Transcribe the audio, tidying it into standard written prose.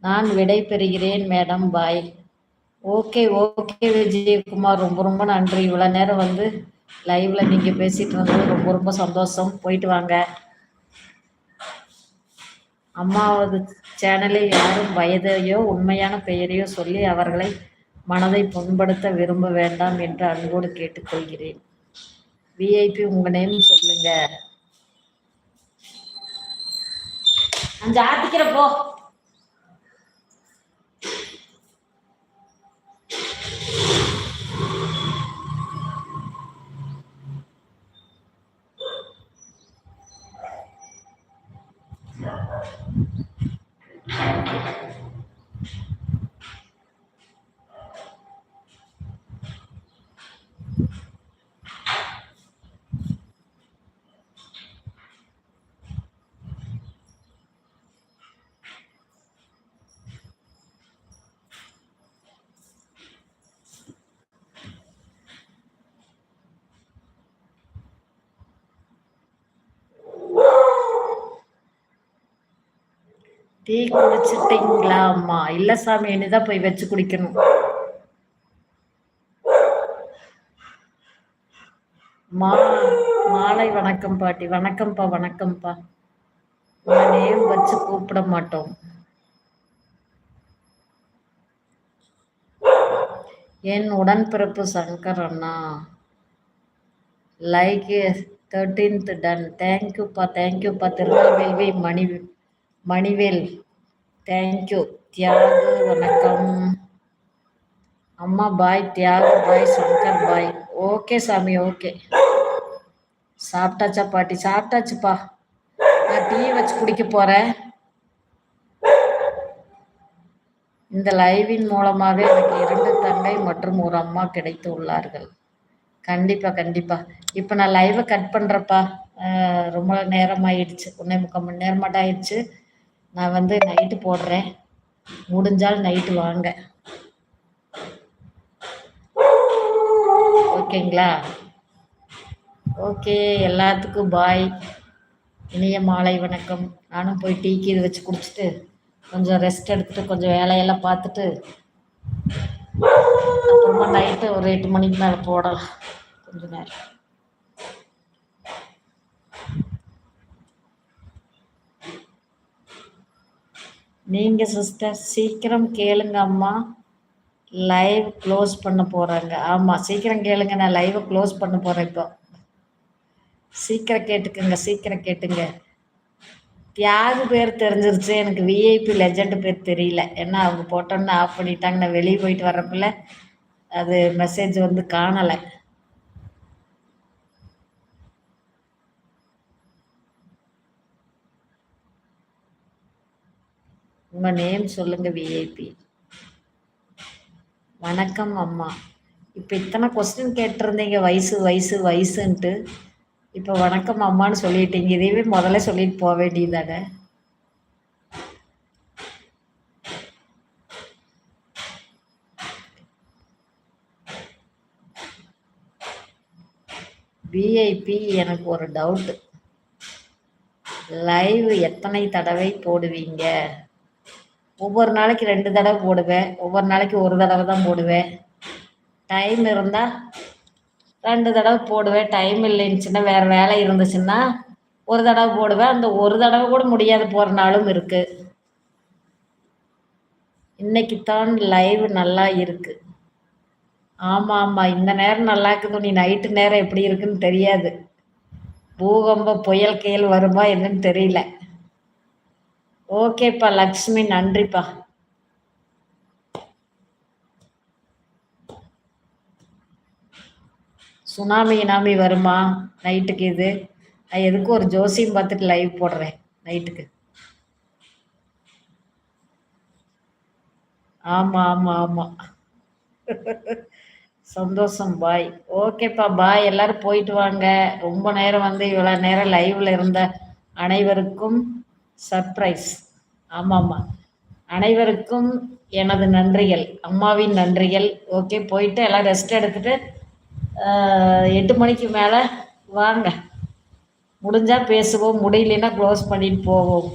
நான் விடை பெறுகிறேன் மேடம். பாய். ஓகே ஓகே விஜயகுமார், ரொம்ப ரொம்ப நன்றி. இவ்வளோ நேரம் வந்து லைவ்ல நீங்க பேசிட்டு இருந்தது ரொம்ப ரொம்ப சந்தோஷம். போயிட்டு வாங்க. அம்மாவது சேனலில் யாரும் வயதையோ உண்மையான பெயரையோ சொல்லி அவர்களை மனதை புண்படுத்த விரும்ப வேண்டாம் என்று அன்போடு கேட்டுக்கொள்கிறேன். விஐபி உங்க நேம் சொல்லுங்க. அஞ்சு ஆத்திக்கிறப்போ. டீ குடிச்சிட்டிங்களா அம்மா? இல்ல சாமி, இனிதான் போய் வச்சு குடிக்கணும். மாலை வணக்கம் பாட்டி. வணக்கம்ப்பா வணக்கம்ப்பா. உங்க நேம் வச்சு கூப்பிட மாட்டோம். என் உடன்பிறப்பு சங்கர் அண்ணா. Like 13th ton. தேங்க்யூப்பா தேங்க்யூப்பா. திருநெல்வேலி மணிவேல் தேங்க்யூ. தியாகு வணக்கம். அம்மா பாய். தியாகு பாய். சங்கர் பாய். ஓகே சாமி ஓகே. சாப்பிட்டாச்சா பாட்டி? சாப்பிட்டாச்சுப்பா. நான் டீ வச்சு குடிக்க போறேன். இந்த லைவின் மூலமாக எனக்கு 2 தங்கை மற்றும் ஒரு அம்மா கிடைத்து உள்ளார்கள். கண்டிப்பா கண்டிப்பா. இப்போ நான் லைவை கட் பண்றப்பா. ரொம்ப நேரம் ஆயிடுச்சு. 1.25 மணி நேரமாட்ட ஆயிடுச்சு. நான் வந்து நைட்டு போடுறேன். முடிஞ்சால் நைட்டு வாங்க. ஓகேங்களா? ஓகே, எல்லாத்துக்கும் பாய். இனிய மாலை வணக்கம். நானும் போய் டீக்கு இது வச்சு குடிச்சிட்டு கொஞ்சம் ரெஸ்ட் எடுத்துட்டு கொஞ்சம் வேலையெல்லாம் பார்த்துட்டு அப்புறமா நைட்டு ஒரு 8 மணிக்கு மேலே போடலாம் கொஞ்ச நேரம். நீங்க சிஸ்டர் சீக்கிரம் கேளுங்க அம்மா. லைவ் க்ளோஸ் பண்ண போறாங்க. ஆமா, சீக்கிரம் கேளுங்க. நான் லைவை க்ளோஸ் பண்ண போறேன் இப்போ. சீக்கிரம் கேட்டுக்குங்க, சீக்கிரம் கேட்டுங்க. தியாகு பேர் தெரிஞ்சிருச்சு. எனக்கு விஐபி லெஜண்ட் பேர் தெரியல. ஏன்னா அவங்க போட்டோன்னு ஆஃப் பண்ணிட்டாங்க. நான் வெளியே போயிட்டு வர்றப்பில்ல அது மெசேஜ் வந்து காணலை. உங்க நேம் சொல்லுங்க விஐபி. வணக்கம் அம்மா. இப்போ இத்தனை கொஸ்டின் கேட்டிருந்தீங்க வயசு வயசு வயசுன்ட்டு. இப்போ வணக்கம் அம்மான்னு சொல்லிட்டீங்க. இதையவே முதல்ல சொல்லிட்டு போக வேண்டியதானே? விஐபி, எனக்கு ஒரு டவுட்டு. லைவ் எத்தனை தடவை போடுவீங்க? ஒவ்வொரு நாளைக்கு 2 தடவை போடுவேன். ஒவ்வொரு நாளைக்கு 1 தடவை தான் போடுவேன். டைம் இருந்தால் 2 தடவை போடுவேன். டைம் இல்லைன்னுச்சுன்னா, வேறு வேலை இருந்துச்சுன்னா 1 தடவை போடுவேன். அந்த 1 தடவை கூட முடியாது போகிற நாளும் இருக்குது. இன்னைக்குத்தான் லைவ் நல்லா இருக்கு. ஆமாம் ஆமாம், இந்த நேரம் நல்லா இருக்குது. நீ நைட்டு நேரம் எப்படி இருக்குன்னு தெரியாது. பூகம்ப புயல் கீழ் வருமா என்னன்னு தெரியல. ஓகேப்பா லக்ஷ்மி, நன்றிப்பா. சுனாமி கினாமி வருமா நைட்டுக்கு? இது நான் எதுக்கும் ஒரு ஜோசியம் பார்த்துட்டு லைவ் போடுறேன் நைட்டுக்கு. ஆமாம் ஆமாம் ஆமாம். சந்தோஷம் பாய். ஓகேப்பா பாய். எல்லாரும் போயிட்டு வாங்க. ரொம்ப நேரம் வந்து இவ்வளோ நேரம் லைவ்ல இருந்த அனைவருக்கும் சர்ப்ரைஸ். ஆமாம்மா, அனைவருக்கும் எனது நன்றிகள், அம்மாவின் நன்றிகள். ஓகே, போயிட்டு எல்லாம் ரெஸ்ட் எடுத்துட்டு 8 மணிக்கு மேலே வாங்க. முடிஞ்சால் பேசுவோம், முடியலன்னா க்ளோஸ் பண்ணிட்டு போவோம்.